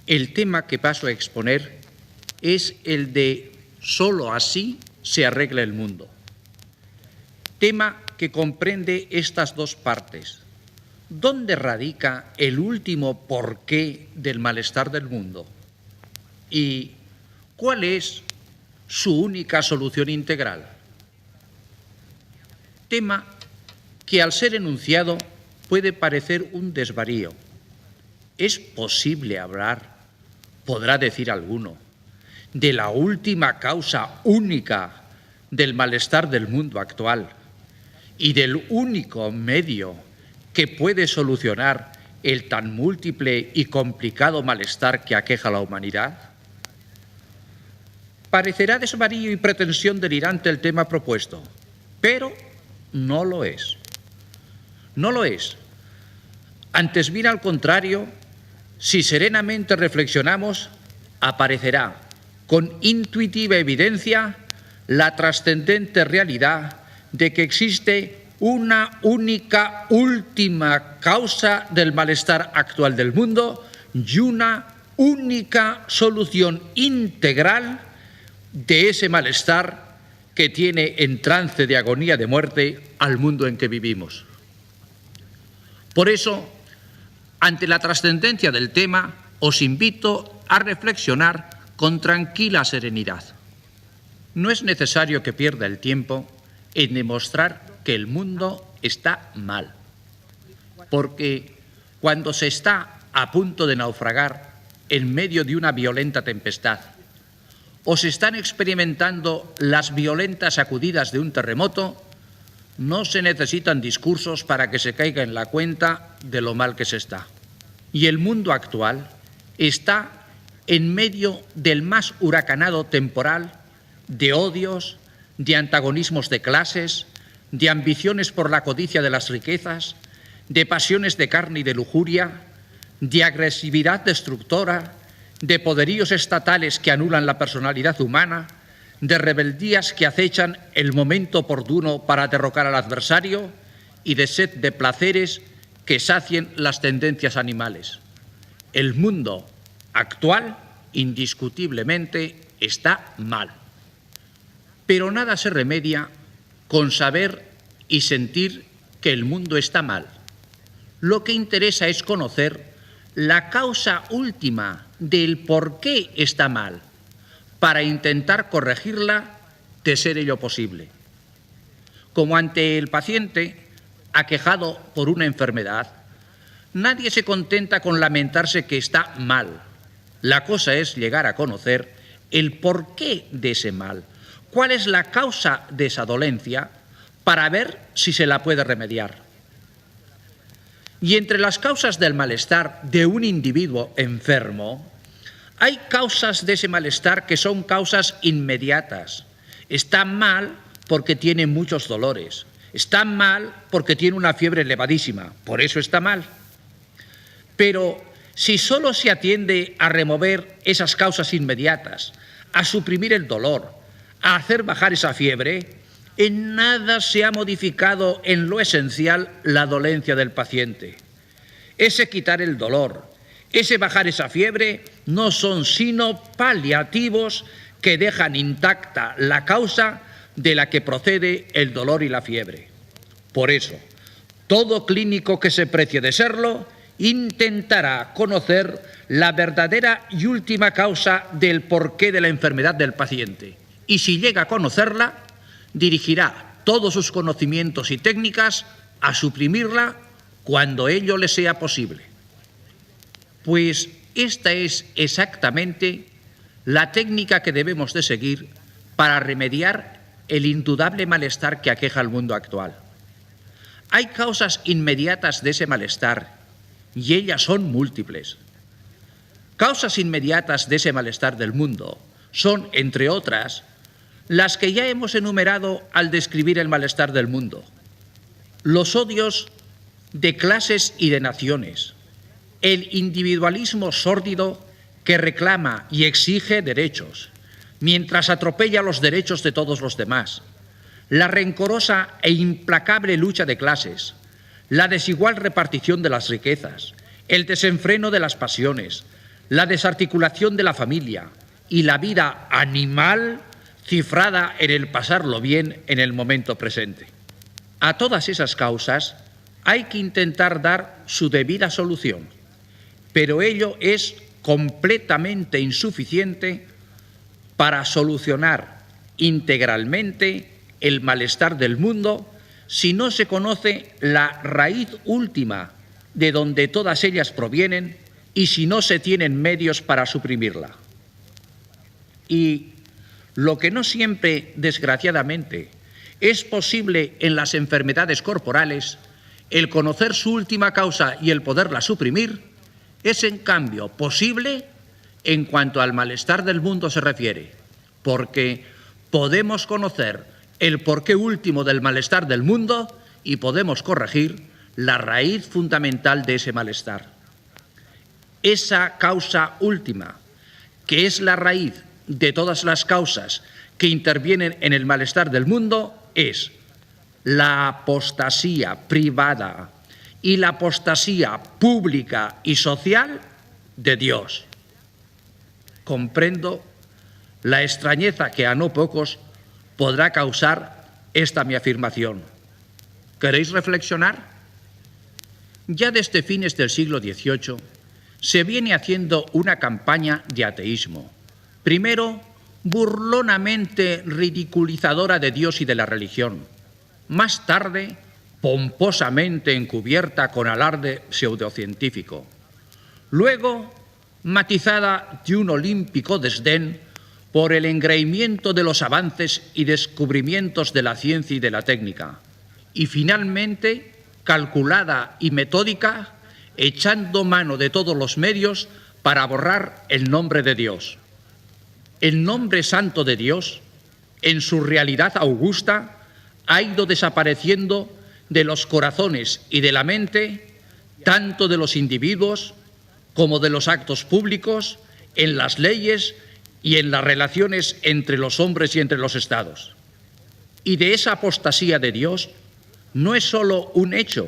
El tema que paso a exponer es el de solo así se arregla el mundo. Tema que comprende estas dos partes. ¿Dónde radica el último porqué del malestar del mundo? ¿Y cuál es su única solución integral? Tema que al ser enunciado puede parecer un desvarío. ¿Es posible hablar, podrá decir alguno, de la última causa única del malestar del mundo actual y del único medio que puede solucionar el tan múltiple y complicado malestar que aqueja a la humanidad? Parecerá desvarío y pretensión delirante el tema propuesto, pero no lo es. No lo es. Antes bien, al contrario, si serenamente reflexionamos, aparecerá con intuitiva evidencia la trascendente realidad de que existe una única última causa del malestar actual del mundo y una única solución integral de ese malestar que tiene en trance de agonía de muerte al mundo en que vivimos. Por eso, ante la trascendencia del tema, os invito a reflexionar con tranquila serenidad. No es necesario que pierda el tiempo en demostrar que el mundo está mal, porque cuando se está a punto de naufragar en medio de una violenta tempestad, o se están experimentando las violentas sacudidas de un terremoto, no se necesitan discursos para que se caiga en la cuenta de lo mal que se está. Y el mundo actual está en medio del más huracanado temporal de odios, de antagonismos de clases, de ambiciones por la codicia de las riquezas, de pasiones de carne y de lujuria, de agresividad destructora, de poderíos estatales que anulan la personalidad humana, de rebeldías que acechan el momento oportuno para derrocar al adversario y de sed de placeres que sacien las tendencias animales. El mundo actual, indiscutiblemente, está mal. Pero nada se remedia con saber y sentir que el mundo está mal. Lo que interesa es conocer la causa última del por qué está mal, para intentar corregirla de ser ello posible. Como ante el paciente aquejado por una enfermedad, nadie se contenta con lamentarse que está mal. La cosa es llegar a conocer el porqué de ese mal, cuál es la causa de esa dolencia, para ver si se la puede remediar. Y entre las causas del malestar de un individuo enfermo, hay causas de ese malestar que son causas inmediatas. Está mal porque tiene muchos dolores. Está mal porque tiene una fiebre elevadísima. Por eso está mal. Pero si solo se atiende a remover esas causas inmediatas, a suprimir el dolor, a hacer bajar esa fiebre, en nada se ha modificado en lo esencial la dolencia del paciente. Ese quitar el dolor, ese bajar esa fiebre, no son sino paliativos que dejan intacta la causa de la que procede el dolor y la fiebre. Por eso, todo clínico que se precie de serlo intentará conocer la verdadera y última causa del porqué de la enfermedad del paciente. Y si llega a conocerla, dirigirá todos sus conocimientos y técnicas a suprimirla cuando ello le sea posible. Pues esta es exactamente la técnica que debemos de seguir para remediar el indudable malestar que aqueja al mundo actual. Hay causas inmediatas de ese malestar y ellas son múltiples. Causas inmediatas de ese malestar del mundo son, entre otras, las que ya hemos enumerado al describir el malestar del mundo. Los odios de clases y de naciones, el individualismo sórdido que reclama y exige derechos, mientras atropella los derechos de todos los demás, la rencorosa e implacable lucha de clases, la desigual repartición de las riquezas, el desenfreno de las pasiones, la desarticulación de la familia y la vida animal cifrada en el pasarlo bien en el momento presente. A todas esas causas hay que intentar dar su debida solución, pero ello es completamente insuficiente para solucionar integralmente el malestar del mundo si no se conoce la raíz última de donde todas ellas provienen y si no se tienen medios para suprimirla. Y lo que no siempre, desgraciadamente, es posible en las enfermedades corporales, el conocer su última causa y el poderla suprimir, es en cambio posible en cuanto al malestar del mundo se refiere, porque podemos conocer el porqué último del malestar del mundo y podemos corregir la raíz fundamental de ese malestar. Esa causa última, que es la raíz de todas las causas que intervienen en el malestar del mundo, es la apostasía privada y la apostasía pública y social de Dios. Comprendo la extrañeza que a no pocos podrá causar esta mi afirmación. ¿Queréis reflexionar? Ya desde fines del siglo XVIII se viene haciendo una campaña de ateísmo, primero burlonamente ridiculizadora de Dios y de la religión, más tarde pomposamente encubierta con alarde pseudocientífico, luego matizada de un olímpico desdén por el engreimiento de los avances y descubrimientos de la ciencia y de la técnica, y finalmente calculada y metódica, echando mano de todos los medios para borrar el nombre de Dios. El nombre santo de Dios, en su realidad augusta, ha ido desapareciendo de los corazones y de la mente, tanto de los individuos como de los actos públicos, en las leyes y en las relaciones entre los hombres y entre los estados. Y de esa apostasía de Dios no es solo un hecho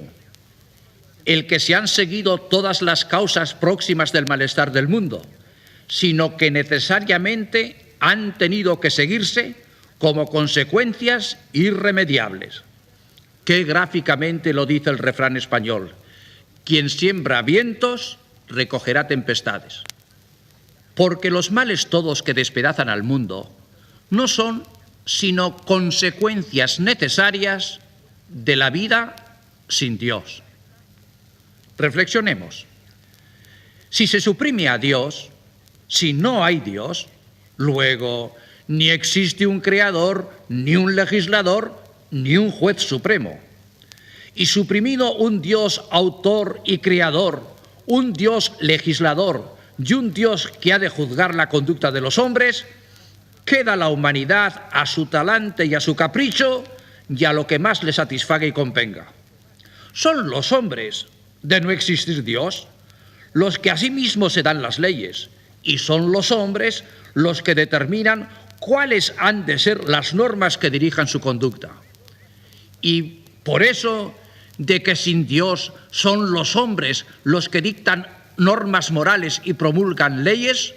el que se han seguido todas las causas próximas del malestar del mundo, sino que necesariamente han tenido que seguirse como consecuencias irremediables. Qué gráficamente lo dice el refrán español: quien siembra vientos, recogerá tempestades. Porque los males todos que despedazan al mundo no son sino consecuencias necesarias de la vida sin Dios. Reflexionemos. Si se suprime a Dios, si no hay Dios, luego ni existe un creador, ni un legislador, ni un juez supremo. Y suprimido un Dios autor y creador, un Dios legislador y un Dios que ha de juzgar la conducta de los hombres, queda la humanidad a su talante y a su capricho y a lo que más le satisfaga y convenga. Son los hombres, de no existir Dios, los que a sí mismos se dan las leyes, y son los hombres los que determinan cuáles han de ser las normas que dirijan su conducta. Y por eso, de que sin Dios son los hombres los que dictan normas morales y promulgan leyes,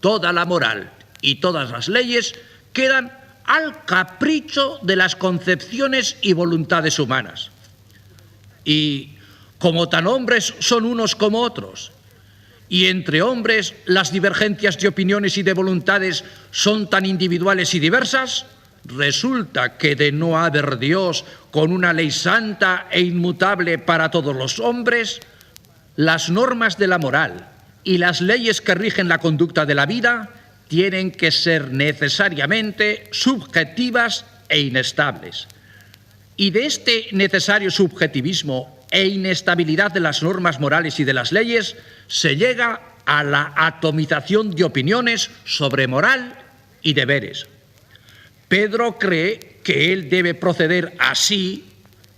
toda la moral y todas las leyes quedan al capricho de las concepciones y voluntades humanas. Y como tan hombres son unos como otros, y entre hombres las divergencias de opiniones y de voluntades son tan individuales y diversas, resulta que de no haber Dios con una ley santa e inmutable para todos los hombres, las normas de la moral y las leyes que rigen la conducta de la vida tienen que ser necesariamente subjetivas e inestables. Y de este necesario subjetivismo e inestabilidad de las normas morales y de las leyes se llega a la atomización de opiniones sobre moral y deberes. Pedro cree que él debe proceder así,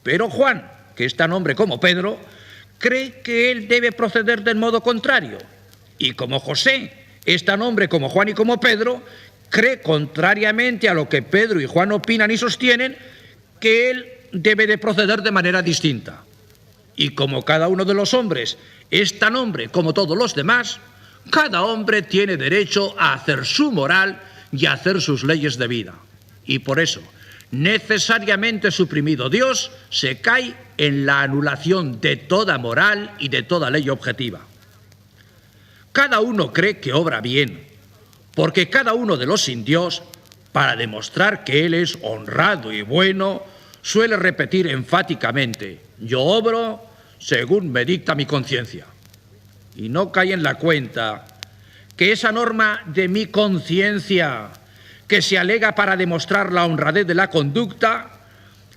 pero Juan, que es tan hombre como Pedro, cree que él debe proceder del modo contrario. Y como José es tan hombre como Juan y como Pedro, cree, contrariamente a lo que Pedro y Juan opinan y sostienen, que él debe de proceder de manera distinta. Y como cada uno de los hombres es tan hombre como todos los demás, Cada hombre tiene derecho a hacer su moral y a hacer sus leyes de vida. Y por eso, necesariamente suprimido Dios, se cae en la anulación de toda moral y de toda ley objetiva. Cada uno cree que obra bien, porque cada uno de los sin Dios, para demostrar que él es honrado y bueno, suele repetir enfáticamente: yo obro según me dicta mi conciencia. Y no cae en la cuenta que esa norma de mi conciencia, que se alega para demostrar la honradez de la conducta,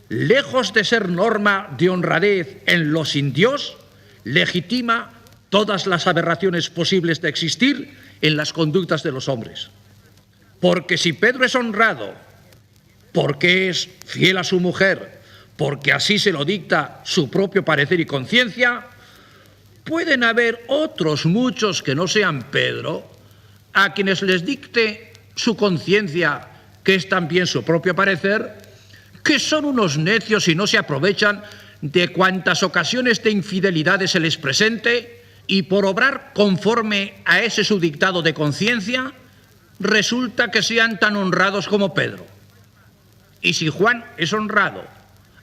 lejos de ser norma de honradez en los sin Dios, legitima todas las aberraciones posibles de existir en las conductas de los hombres. Porque si Pedro es honrado, porque es fiel a su mujer, porque así se lo dicta su propio parecer y conciencia, pueden haber otros muchos que no sean Pedro, a quienes les dicte su conciencia, que es también su propio parecer, que son unos necios y no se aprovechan de cuantas ocasiones de infidelidades se les presente, y por obrar conforme a ese su dictado de conciencia, resulta que sean tan honrados como Pedro. Y si Juan es honrado,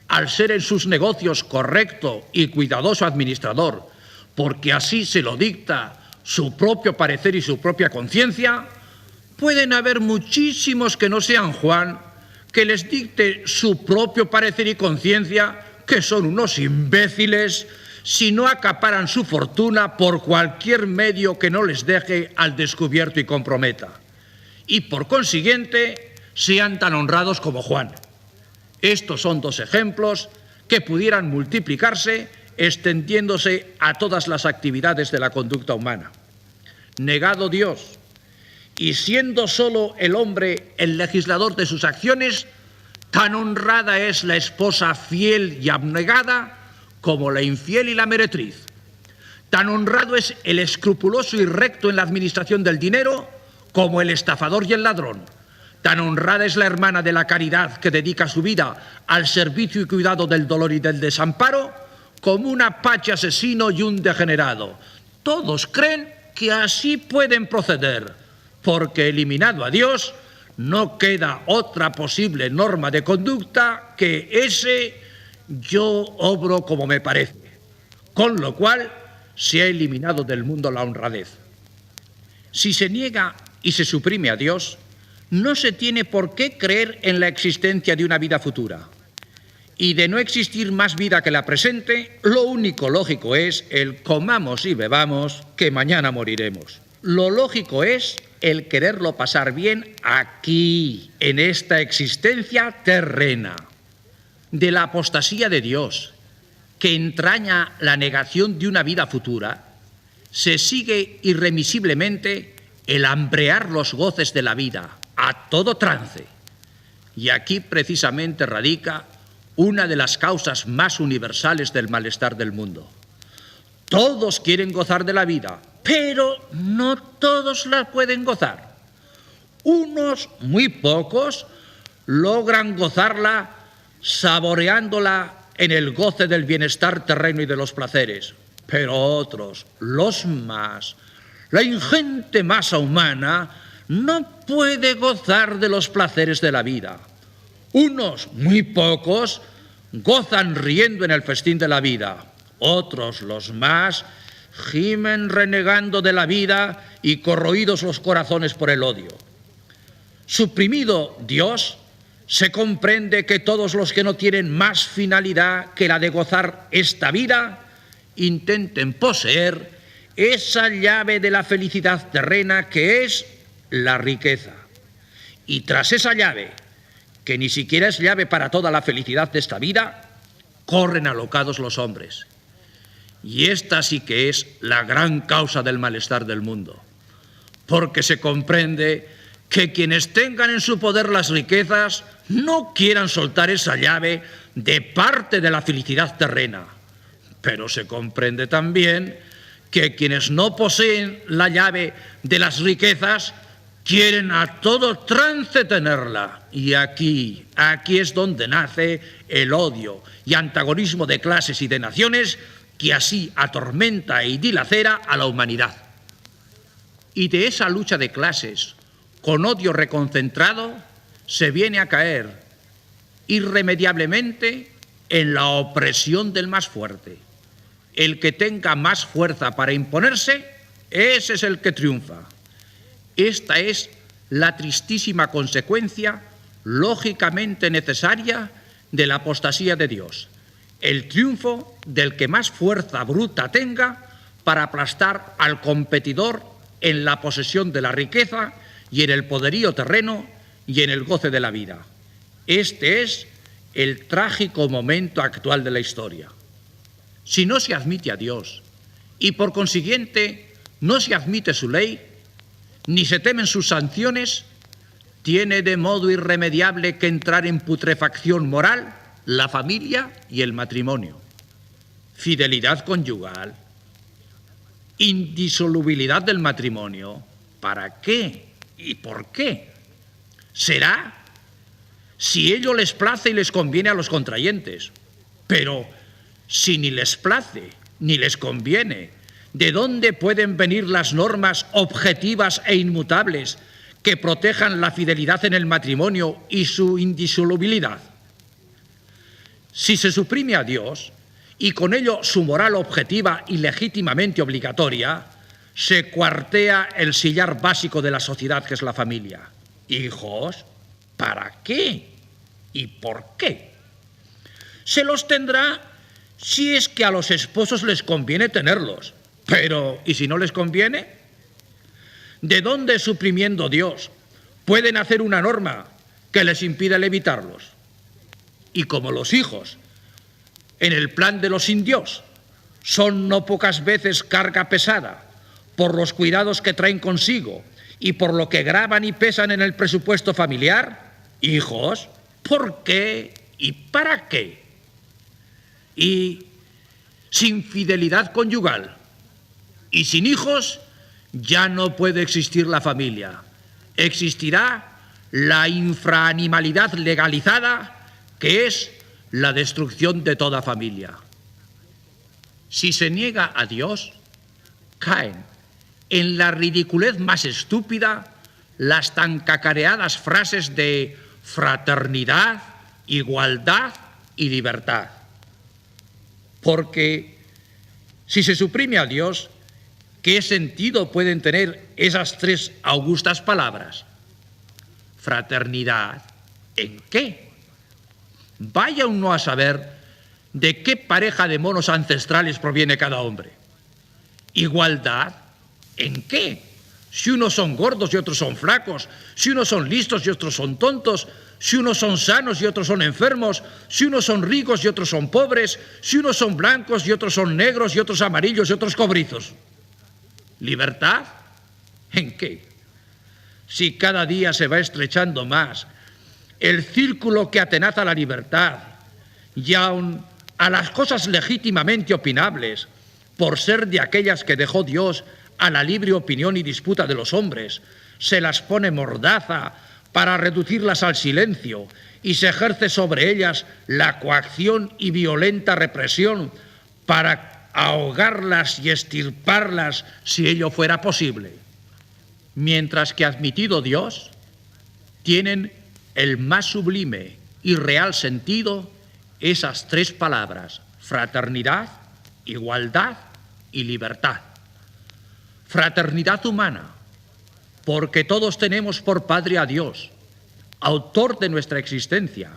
al ser en sus negocios correcto y cuidadoso administrador, porque así se lo dicta su propio parecer y su propia conciencia, pueden haber muchísimos que no sean Juan, que les dicte su propio parecer y conciencia, que son unos imbéciles si no acaparan su fortuna por cualquier medio que no les deje al descubierto y comprometa. Y por consiguiente, sean tan honrados como Juan. Estos son dos ejemplos que pudieran multiplicarse extendiéndose a todas las actividades de la conducta humana. Negado Dios, y siendo solo el hombre el legislador de sus acciones, tan honrada es la esposa fiel y abnegada como la infiel y la meretriz. Tan honrado es el escrupuloso y recto en la administración del dinero como el estafador y el ladrón. Tan honrada es la hermana de la caridad que dedica su vida al servicio y cuidado del dolor y del desamparo, como un apache asesino y un degenerado. Todos creen que así pueden proceder, porque eliminado a Dios, no queda otra posible norma de conducta que ese yo obro como me parece, con lo cual se ha eliminado del mundo la honradez. Si se niega y se suprime a Dios, no se tiene por qué creer en la existencia de una vida futura. Y de no existir más vida que la presente, lo único lógico es el comamos y bebamos, que mañana moriremos. Lo lógico es el quererlo pasar bien aquí, en esta existencia terrena. De la apostasía de Dios, que entraña la negación de una vida futura, se sigue irremisiblemente el hambrear los goces de la vida, a todo trance. Y aquí precisamente radica una de las causas más universales del malestar del mundo. Todos quieren gozar de la vida, pero no todos la pueden gozar. Unos, muy pocos, logran gozarla saboreándola en el goce del bienestar terreno y de los placeres. Pero otros, los más, la ingente masa humana, no puede gozar de los placeres de la vida. Unos, muy pocos, gozan riendo en el festín de la vida. Otros, los más, gimen renegando de la vida y corroídos los corazones por el odio. Suprimido Dios, se comprende que todos los que no tienen más finalidad que la de gozar esta vida, intenten poseer esa llave de la felicidad terrena que es la riqueza. Y tras esa llave, que ni siquiera es llave para toda la felicidad de esta vida, corren alocados los hombres. Y esta sí que es la gran causa del malestar del mundo, porque se comprende que quienes tengan en su poder las riquezas no quieran soltar esa llave de parte de la felicidad terrena. Pero se comprende también que quienes no poseen la llave de las riquezas quieren a todo trance tenerla. Y aquí es donde nace el odio y antagonismo de clases y de naciones que así atormenta y dilacera a la humanidad. y de esa lucha de clases con odio reconcentrado se viene a caer irremediablemente en la opresión del más fuerte. El que tenga más fuerza para imponerse, ese es el que triunfa. Esta es la tristísima consecuencia lógicamente necesaria de la apostasía de Dios, el triunfo del que más fuerza bruta tenga para aplastar al competidor en la posesión de la riqueza y en el poderío terreno y en el goce de la vida. Este es el trágico momento actual de la historia. Si no se admite a Dios y por consiguiente no se admite su ley, ni se temen sus sanciones, tiene de modo irremediable que entrar en putrefacción moral la familia y el matrimonio. Fidelidad conyugal, indisolubilidad del matrimonio. ¿Para qué y por qué? Será si ello les place y les conviene a los contrayentes. Pero si ni les place ni les conviene, ¿de dónde pueden venir las normas objetivas e inmutables que protejan la fidelidad en el matrimonio y su indisolubilidad? Si se suprime a Dios y con ello su moral objetiva y legítimamente obligatoria, se cuartea el sillar básico de la sociedad, que es la familia. Hijos, ¿para qué y por qué? Se los tendrá si es que a los esposos les conviene tenerlos. Pero, ¿y si no les conviene? ¿De dónde, suprimiendo Dios, pueden hacer una norma que les impida evitarlos? Y como los hijos, en el plan de los indios, son no pocas veces carga pesada por los cuidados que traen consigo y por lo que gravan y pesan en el presupuesto familiar, hijos, ¿por qué y para qué? Y sin fidelidad conyugal y sin hijos ya no puede existir la familia. Existirá la infraanimalidad legalizada, que es la destrucción de toda familia. Si se niega a Dios, caen en la ridiculez más estúpida las tan cacareadas frases de fraternidad, igualdad y libertad. Porque si se suprime a Dios, ¿qué sentido pueden tener esas tres augustas palabras? Fraternidad, ¿en qué? Vaya uno a saber de qué pareja de monos ancestrales proviene cada hombre. Igualdad, ¿en qué? Si unos son gordos y otros son flacos, si unos son listos y otros son tontos, si unos son sanos y otros son enfermos, si unos son ricos y otros son pobres, si unos son blancos y otros son negros y otros amarillos y otros cobrizos. ¿Libertad? ¿En qué? Si cada día se va estrechando más el círculo que atenaza la libertad y aun a las cosas legítimamente opinables, por ser de aquellas que dejó Dios a la libre opinión y disputa de los hombres, se las pone mordaza para reducirlas al silencio y se ejerce sobre ellas la coacción y violenta represión para ahogarlas y extirparlas si ello fuera posible. Mientras que, admitido Dios, tienen el más sublime y real sentido esas tres palabras: fraternidad, igualdad y libertad. Fraternidad humana, porque todos tenemos por Padre a Dios, autor de nuestra existencia,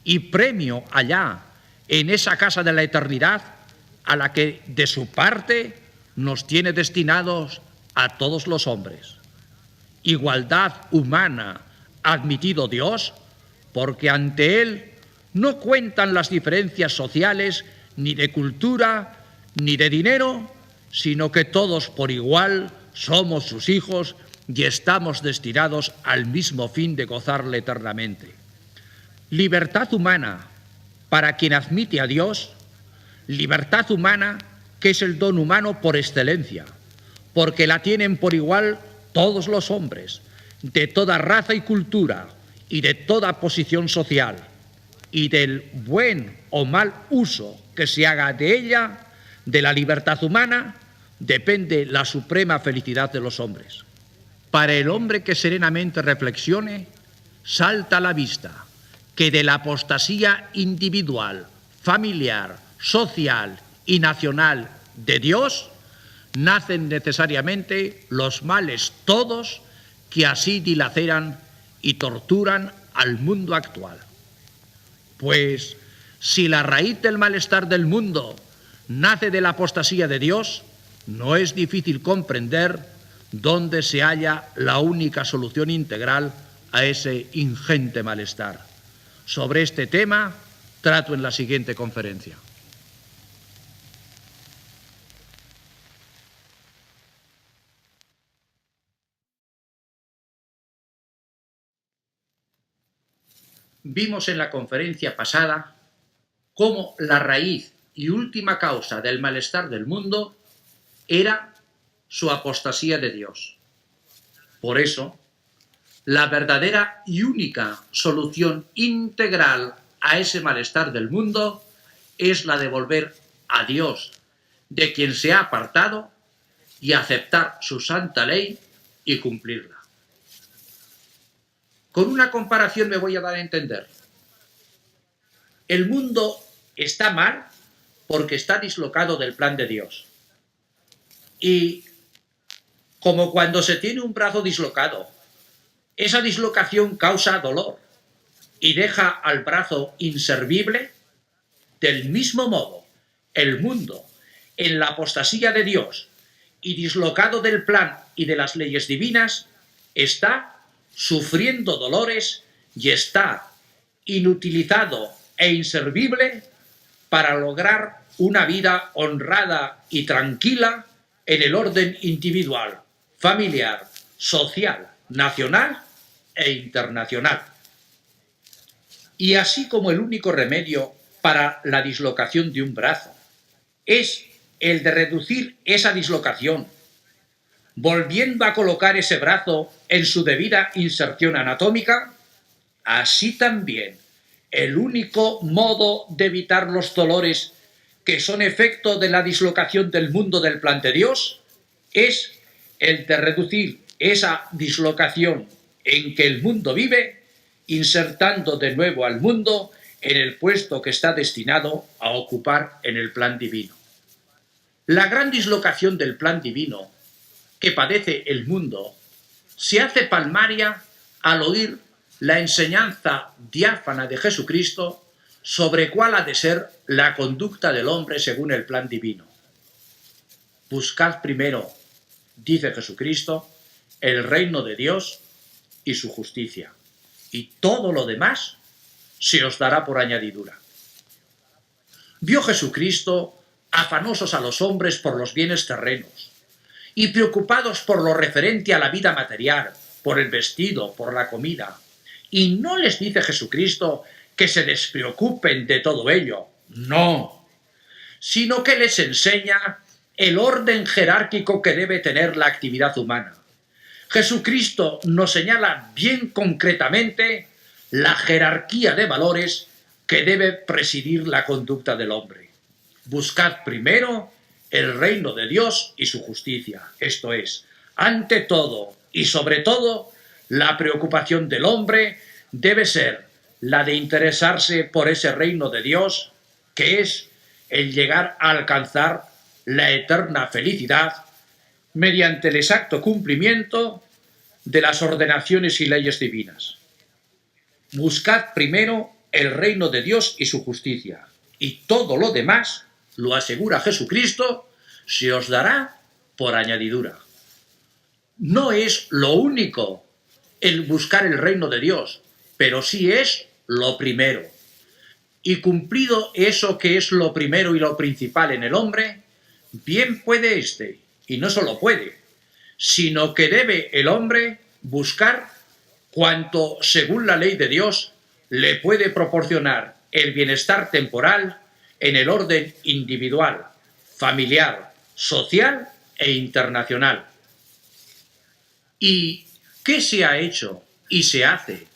y premio allá, en esa casa de la eternidad, a la que de su parte nos tiene destinados a todos los hombres. Igualdad humana, admitido Dios, porque ante Él no cuentan las diferencias sociales, ni de cultura, ni de dinero, sino que todos por igual somos sus hijos y estamos destinados al mismo fin de gozarle eternamente. Libertad humana para quien admite a Dios, libertad humana que es el don humano por excelencia, porque la tienen por igual todos los hombres, de toda raza y cultura y de toda posición social, y del buen o mal uso que se haga de ella, de la libertad humana, depende la suprema felicidad de los hombres. Para el hombre que serenamente reflexione, salta a la vista que de la apostasía individual, familiar, social y nacional de Dios nacen necesariamente los males todos que así dilaceran y torturan al mundo actual. Pues si la raíz del malestar del mundo nace de la apostasía de Dios, no es difícil comprender dónde se halla la única solución integral a ese ingente malestar. Sobre este tema trato en la siguiente conferencia. Vimos en la conferencia pasada cómo la raíz y última causa del malestar del mundo era su apostasía de Dios. Por eso, la verdadera y única solución integral a ese malestar del mundo es la de volver a Dios, de quien se ha apartado, y aceptar su santa ley y cumplirla. Con una comparación me voy a dar a entender. El mundo está mal porque está dislocado del plan de Dios. Y como cuando se tiene un brazo dislocado, esa dislocación causa dolor y deja al brazo inservible, del mismo modo, el mundo, en la apostasía de Dios y dislocado del plan y de las leyes divinas, está sufriendo dolores y está inutilizado e inservible para lograr una vida honrada y tranquila en el orden individual, familiar, social, nacional e internacional. Y así como el único remedio para la dislocación de un brazo es el de reducir esa dislocación, volviendo a colocar ese brazo en su debida inserción anatómica, así también el único modo de evitar los dolores que son efecto de la dislocación del mundo del plan de Dios es el de reducir esa dislocación en que el mundo vive, insertando de nuevo al mundo en el puesto que está destinado a ocupar en el plan divino. La gran dislocación del plan divino que padece el mundo se hace palmaria al oír la enseñanza diáfana de Jesucristo sobre cuál ha de ser la conducta del hombre según el plan divino. Buscad primero, dice Jesucristo, el reino de Dios y su justicia, y todo lo demás se os dará por añadidura. Vio Jesucristo afanosos a los hombres por los bienes terrenos y preocupados por lo referente a la vida material, por el vestido, por la comida. Y no les dice Jesucristo que se despreocupen de todo ello, no, sino que les enseña el orden jerárquico que debe tener la actividad humana. Jesucristo nos señala bien concretamente la jerarquía de valores que debe presidir la conducta del hombre. Buscad primero el reino de Dios y su justicia, esto es, ante todo y sobre todo, la preocupación del hombre debe ser la de interesarse por ese reino de Dios, que es el llegar a alcanzar la eterna felicidad mediante el exacto cumplimiento de las ordenaciones y leyes divinas. Buscad primero el reino de Dios y su justicia, y todo lo demás, lo asegura Jesucristo, se os dará por añadidura. No es lo único el buscar el reino de Dios, pero sí es lo primero. Y cumplido eso que es lo primero y lo principal en el hombre, bien puede éste, y no solo puede, sino que debe el hombre buscar cuanto, según la ley de Dios, le puede proporcionar el bienestar temporal en el orden individual, familiar, social e internacional. ¿Y qué se ha hecho y se hace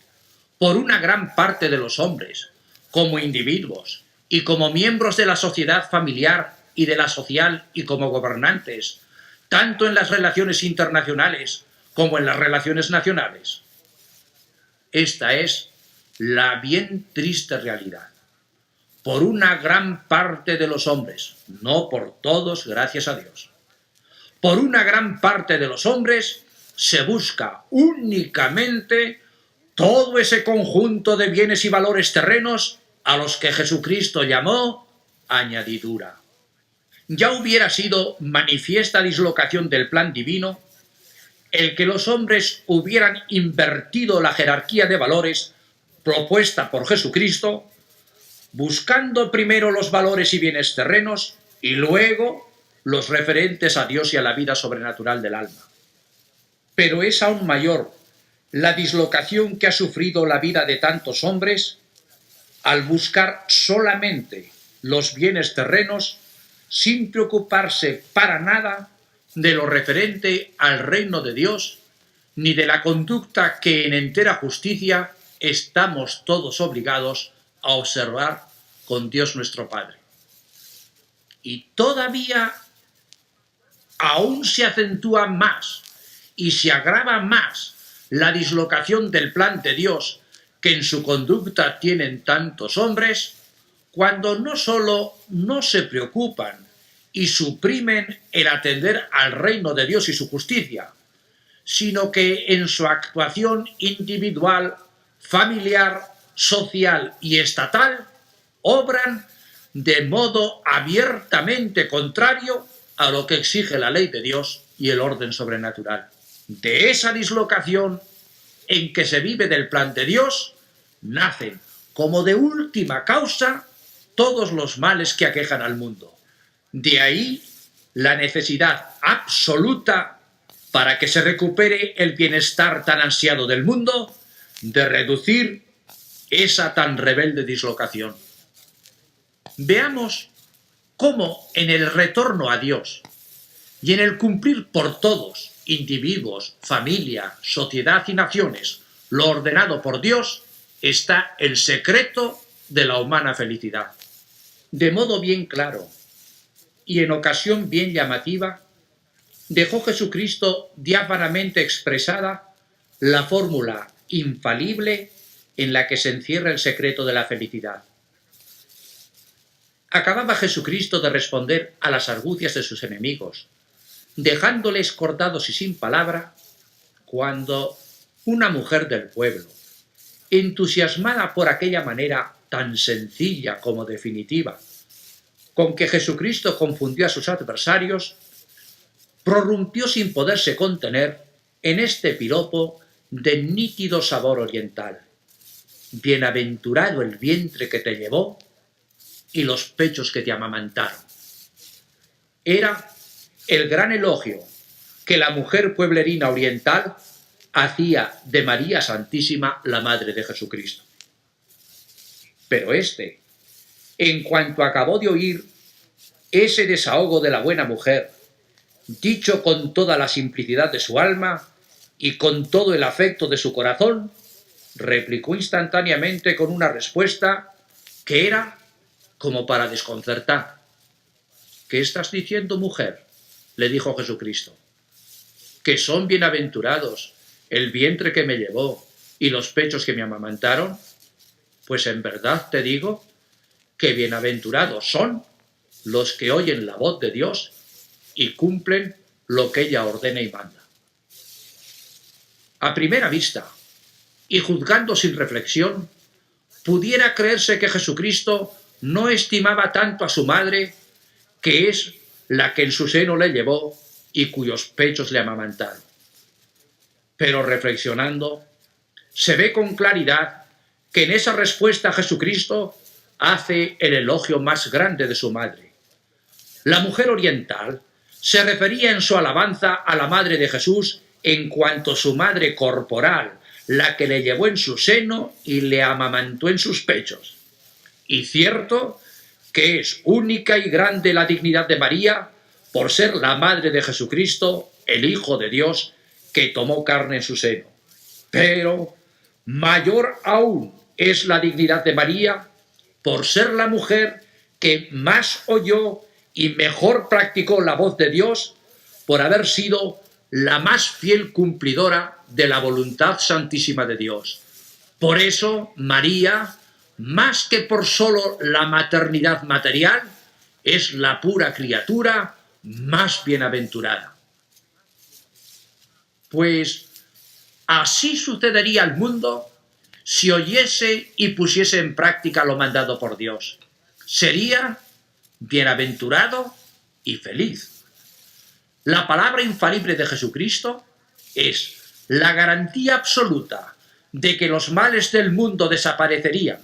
por una gran parte de los hombres, como individuos y como miembros de la sociedad familiar y de la social y como gobernantes, tanto en las relaciones internacionales como en las relaciones nacionales. Esta es la bien triste realidad. Por una gran parte de los hombres, no por todos, gracias a Dios. Por una gran parte de los hombres se busca únicamente todo ese conjunto de bienes y valores terrenos a los que Jesucristo llamó añadidura. Ya hubiera sido manifiesta dislocación del plan divino el que los hombres hubieran invertido la jerarquía de valores propuesta por Jesucristo, buscando primero los valores y bienes terrenos y luego los referentes a Dios y a la vida sobrenatural del alma. Pero es aún mayor la dislocación que ha sufrido la vida de tantos hombres al buscar solamente los bienes terrenos sin preocuparse para nada de lo referente al reino de Dios, ni de la conducta que en entera justicia estamos todos obligados a observar con Dios nuestro Padre. Y todavía aún se acentúa más y se agrava más la dislocación del plan de Dios que en su conducta tienen tantos hombres, cuando no solo no se preocupan y suprimen el atender al reino de Dios y su justicia, sino que en su actuación individual, familiar, social y estatal, obran de modo abiertamente contrario a lo que exige la ley de Dios y el orden sobrenatural. De esa dislocación en que se vive del plan de Dios, nacen como de última causa todos los males que aquejan al mundo. De ahí la necesidad absoluta, para que se recupere el bienestar tan ansiado del mundo, de reducir esa tan rebelde dislocación. Veamos cómo en el retorno a Dios y en el cumplir por todos, individuos, familia, sociedad y naciones, lo ordenado por Dios, está el secreto de la humana felicidad. De modo bien claro y en ocasión bien llamativa, dejó Jesucristo diáfanamente expresada la fórmula infalible en la que se encierra el secreto de la felicidad. Acababa Jesucristo de responder a las argucias de sus enemigos, dejándoles cortados y sin palabra, cuando una mujer del pueblo, entusiasmada por aquella manera tan sencilla como definitiva, con que Jesucristo confundió a sus adversarios, prorrumpió sin poderse contener en este piropo de nítido sabor oriental. Bienaventurado el vientre que te llevó y los pechos que te amamantaron. Era el gran elogio que la mujer pueblerina oriental hacía de María Santísima, la Madre de Jesucristo. Pero éste, en cuanto acabó de oír ese desahogo de la buena mujer, dicho con toda la simplicidad de su alma y con todo el afecto de su corazón, replicó instantáneamente con una respuesta que era como para desconcertar. ¿Qué estás diciendo, mujer?, le dijo Jesucristo. ¿Que son bienaventurados el vientre que me llevó y los pechos que me amamantaron? Pues en verdad te digo que bienaventurados son los que oyen la voz de Dios y cumplen lo que ella ordena y manda. A primera vista, y juzgando sin reflexión, pudiera creerse que Jesucristo no estimaba tanto a su madre, que es la que en su seno le llevó y cuyos pechos le amamantaron. Pero reflexionando, se ve con claridad que en esa respuesta Jesucristo hace el elogio más grande de su madre. La mujer oriental se refería en su alabanza a la madre de Jesús en cuanto a su madre corporal, la que le llevó en su seno y le amamantó en sus pechos. Y cierto que es única y grande la dignidad de María por ser la madre de Jesucristo, el Hijo de Dios, que tomó carne en su seno. Pero mayor aún es la dignidad de María por ser la mujer que más oyó y mejor practicó la voz de Dios, por haber sido la más fiel cumplidora de la voluntad santísima de Dios. Por eso, María, más que por solo la maternidad material, es la pura criatura más bienaventurada. Pues así sucedería al mundo si oyese y pusiese en práctica lo mandado por Dios. Sería bienaventurado y feliz. La palabra infalible de Jesucristo es la garantía absoluta de que los males del mundo desaparecerían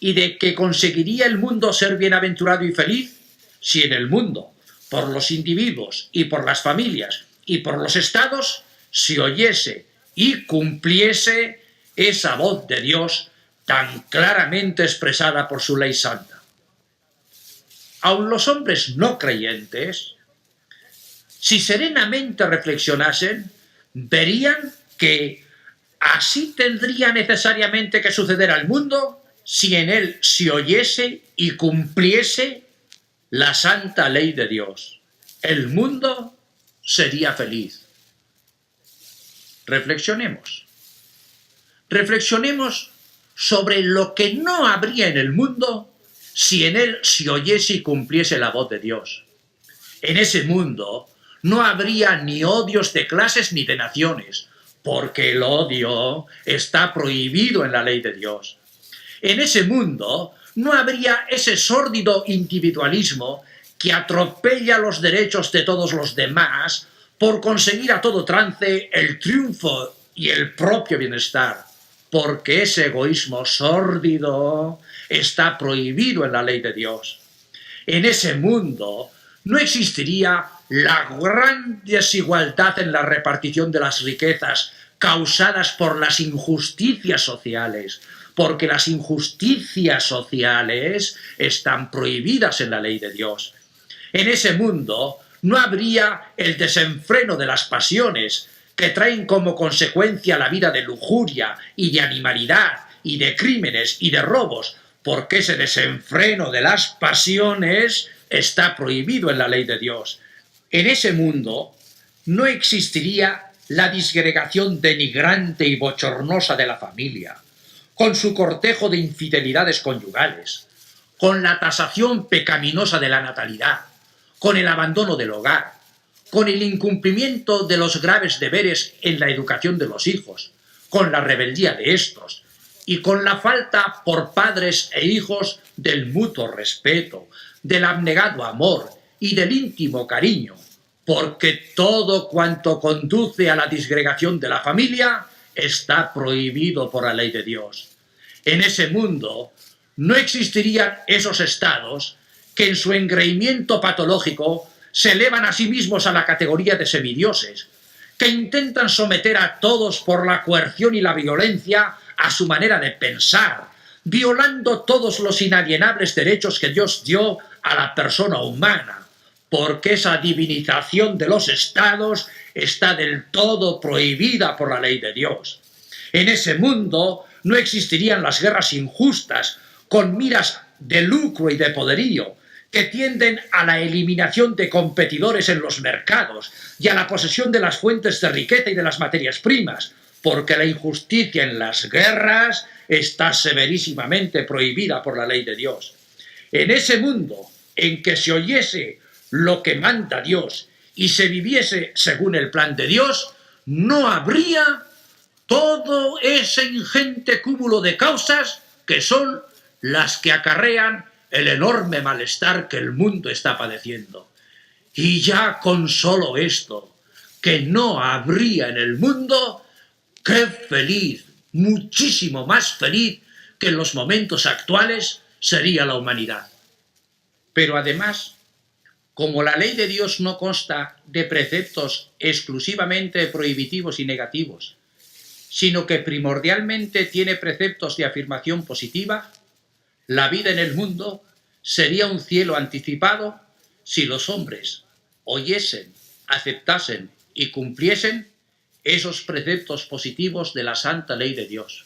y de que conseguiría el mundo ser bienaventurado y feliz si en el mundo, por los individuos y por las familias y por los estados, se oyese y cumpliese esa voz de Dios tan claramente expresada por su ley santa. Aun los hombres no creyentes, si serenamente reflexionasen, verían que así tendría necesariamente que suceder al mundo si en él se oyese y cumpliese la santa ley de Dios. El mundo sería feliz. Reflexionemos. Reflexionemos sobre lo que no habría en el mundo si en él se oyese y cumpliese la voz de Dios. En ese mundo no habría ni odios de clases ni de naciones, porque el odio está prohibido en la ley de Dios. En ese mundo no habría ese sórdido individualismo que atropella los derechos de todos los demás por conseguir a todo trance el triunfo y el propio bienestar, porque ese egoísmo sórdido está prohibido en la ley de Dios. En ese mundo no existiría la gran desigualdad en la repartición de las riquezas causadas por las injusticias sociales, porque las injusticias sociales están prohibidas en la ley de Dios. En ese mundo no habría el desenfreno de las pasiones que traen como consecuencia la vida de lujuria y de animalidad y de crímenes y de robos, porque ese desenfreno de las pasiones está prohibido en la ley de Dios. En ese mundo no existiría la disgregación denigrante y bochornosa de la familia, con su cortejo de infidelidades conyugales, con la tasación pecaminosa de la natalidad, con el abandono del hogar, con el incumplimiento de los graves deberes en la educación de los hijos, con la rebeldía de estos, y con la falta por padres e hijos del mutuo respeto, del abnegado amor y del íntimo cariño, porque todo cuanto conduce a la disgregación de la familia está prohibido por la ley de Dios. En ese mundo no existirían esos estados que en su engreimiento patológico se elevan a sí mismos a la categoría de semidioses, que intentan someter a todos por la coerción y la violencia a su manera de pensar, violando todos los inalienables derechos que Dios dio a la persona humana, porque esa divinización de los estados está del todo prohibida por la ley de Dios. En ese mundo no existirían las guerras injustas, con miras de lucro y de poderío, que tienden a la eliminación de competidores en los mercados y a la posesión de las fuentes de riqueza y de las materias primas, porque la injusticia en las guerras está severísimamente prohibida por la ley de Dios. En ese mundo en que se oyese lo que manda Dios y se viviese según el plan de Dios, no habría todo ese ingente cúmulo de causas que son las que acarrean el enorme malestar que el mundo está padeciendo. Y ya con solo esto, que no habría en el mundo, ¡qué feliz! Muchísimo más feliz que en los momentos actuales sería la humanidad. Pero además, como la ley de Dios no consta de preceptos exclusivamente prohibitivos y negativos, sino que primordialmente tiene preceptos de afirmación positiva, la vida en el mundo sería un cielo anticipado si los hombres oyesen, aceptasen y cumpliesen esos preceptos positivos de la santa ley de Dios.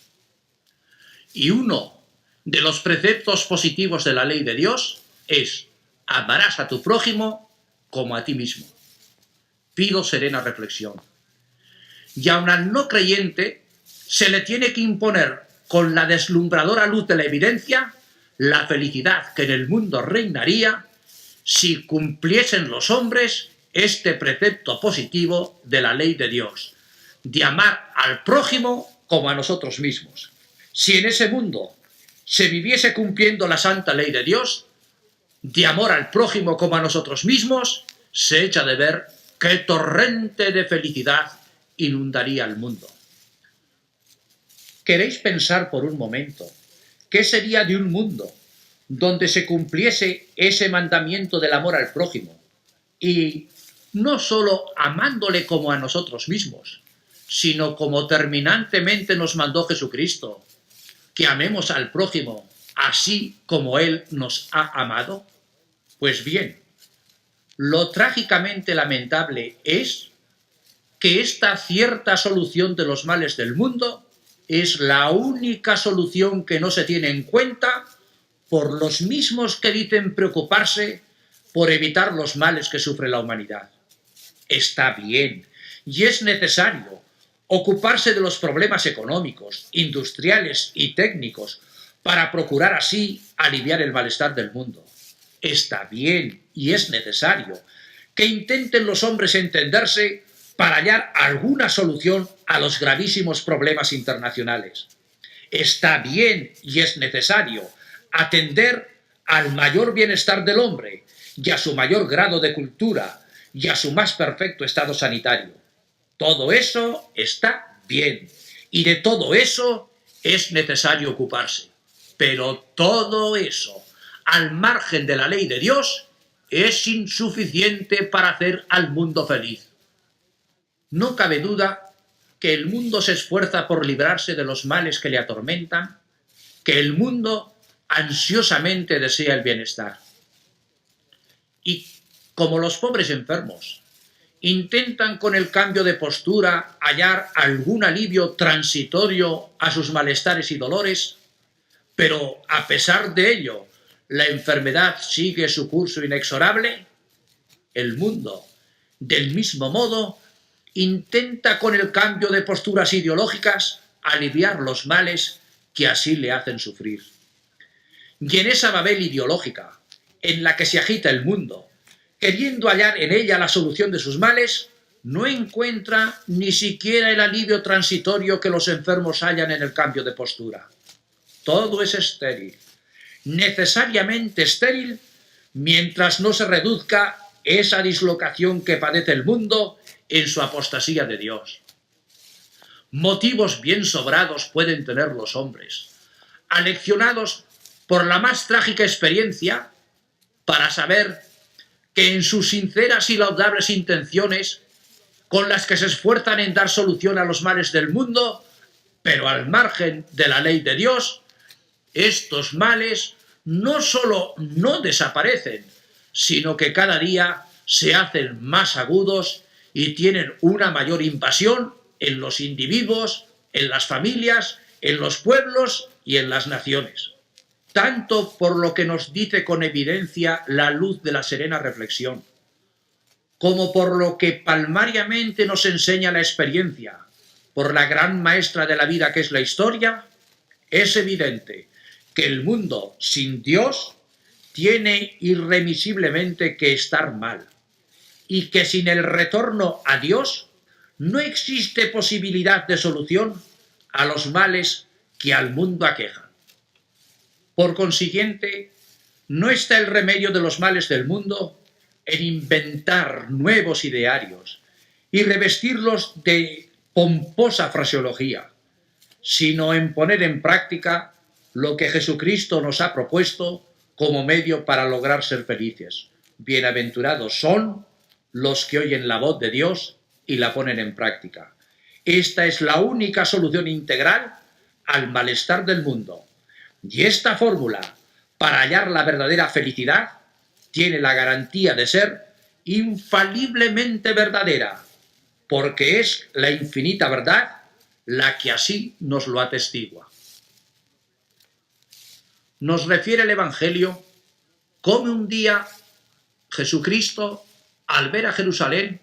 Y uno de los preceptos positivos de la ley de Dios es: amarás a tu prójimo como a ti mismo. pido serena reflexión. Y aun al no creyente se le tiene que imponer con la deslumbradora luz de la evidencia la felicidad que en el mundo reinaría si cumpliesen los hombres este precepto positivo de la ley de Dios, de amar al prójimo como a nosotros mismos. Si en ese mundo se viviese cumpliendo la santa ley de Dios, de amor al prójimo como a nosotros mismos, se echa de ver qué torrente de felicidad inundaría el mundo. ¿Queréis pensar por un momento qué sería de un mundo donde se cumpliese ese mandamiento del amor al prójimo, y no solo amándole como a nosotros mismos, sino como terminantemente nos mandó Jesucristo, que amemos al prójimo así como Él nos ha amado? Pues bien, lo trágicamente lamentable es que esta cierta solución de los males del mundo es la única solución que no se tiene en cuenta por los mismos que dicen preocuparse por evitar los males que sufre la humanidad. Está bien y es necesario ocuparse de los problemas económicos, industriales y técnicos para procurar así aliviar el malestar del mundo. Está bien y es necesario que intenten los hombres entenderse para hallar alguna solución a los gravísimos problemas internacionales. Está bien y es necesario atender al mayor bienestar del hombre y a su mayor grado de cultura y a su más perfecto estado sanitario. Todo eso está bien y de todo eso es necesario ocuparse. Pero todo eso, al margen de la ley de Dios, es insuficiente para hacer al mundo feliz. No cabe duda que el mundo se esfuerza por librarse de los males que le atormentan, que el mundo ansiosamente desea el bienestar. Y como los pobres enfermos intentan con el cambio de postura hallar algún alivio transitorio a sus malestares y dolores, pero a pesar de ello la enfermedad sigue su curso inexorable, el mundo, del mismo modo, intenta con el cambio de posturas ideológicas aliviar los males que así le hacen sufrir. Y en esa Babel ideológica, en la que se agita el mundo, queriendo hallar en ella la solución de sus males, no encuentra ni siquiera el alivio transitorio que los enfermos hallan en el cambio de postura. Todo es estéril, necesariamente estéril, mientras no se reduzca esa dislocación que padece el mundo en su apostasía de Dios. Motivos bien sobrados pueden tener los hombres, aleccionados por la más trágica experiencia, para saber que en sus sinceras y laudables intenciones, con las que se esfuerzan en dar solución a los males del mundo, pero al margen de la ley de Dios, estos males no solo no desaparecen, sino que cada día se hacen más agudos y tienen una mayor invasión en los individuos, en las familias, en los pueblos y en las naciones. Tanto por lo que nos dice con evidencia la luz de la serena reflexión, como por lo que palmariamente nos enseña la experiencia, por la gran maestra de la vida que es la historia, es evidente que el mundo sin Dios tiene irremisiblemente que estar mal, y que sin el retorno a Dios no existe posibilidad de solución a los males que al mundo aquejan. Por consiguiente, no está el remedio de los males del mundo en inventar nuevos idearios y revestirlos de pomposa fraseología, sino en poner en práctica lo que Jesucristo nos ha propuesto como medio para lograr ser felices. Bienaventurados son los que oyen la voz de Dios y la ponen en práctica. Esta es la única solución integral al malestar del mundo. Y esta fórmula, para hallar la verdadera felicidad, tiene la garantía de ser infaliblemente verdadera, porque es la infinita verdad la que así nos lo atestigua. Nos refiere el Evangelio cómo un día Jesucristo, al ver a Jerusalén,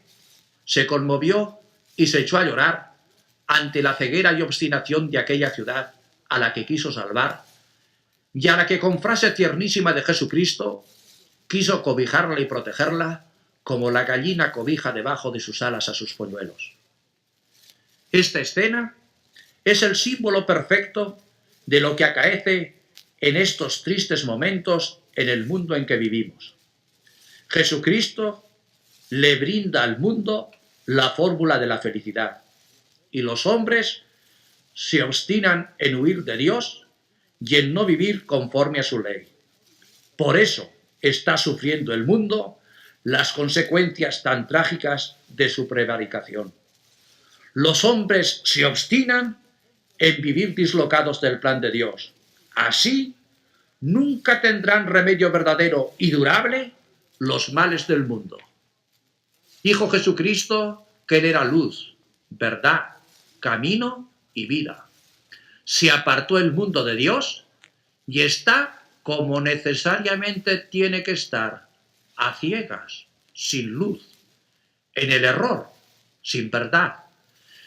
se conmovió y se echó a llorar ante la ceguera y obstinación de aquella ciudad a la que quiso salvar y a la que con frase tiernísima de Jesucristo quiso cobijarla y protegerla como la gallina cobija debajo de sus alas a sus polluelos. Esta escena es el símbolo perfecto de lo que acaece en estos tristes momentos en el mundo en que vivimos. Jesucristo le brinda al mundo la fórmula de la felicidad y los hombres se obstinan en huir de Dios y en no vivir conforme a su ley. Por eso está sufriendo el mundo las consecuencias tan trágicas de su prevaricación. Los hombres se obstinan en vivir dislocados del plan de Dios. Así, nunca tendrán remedio verdadero y durable los males del mundo. Dijo Jesucristo que Él era luz, verdad, camino y vida. Se apartó el mundo de Dios y está como necesariamente tiene que estar, a ciegas, sin luz, en el error, sin verdad,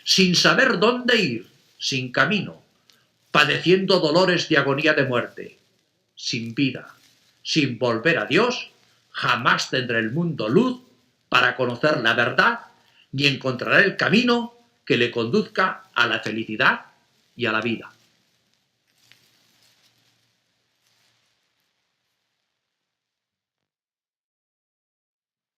sin saber dónde ir, sin camino, padeciendo dolores de agonía de muerte, sin vida, sin volver a Dios, jamás tendrá el mundo luz para conocer la verdad ni encontrará el camino que le conduzca a la felicidad y a la vida.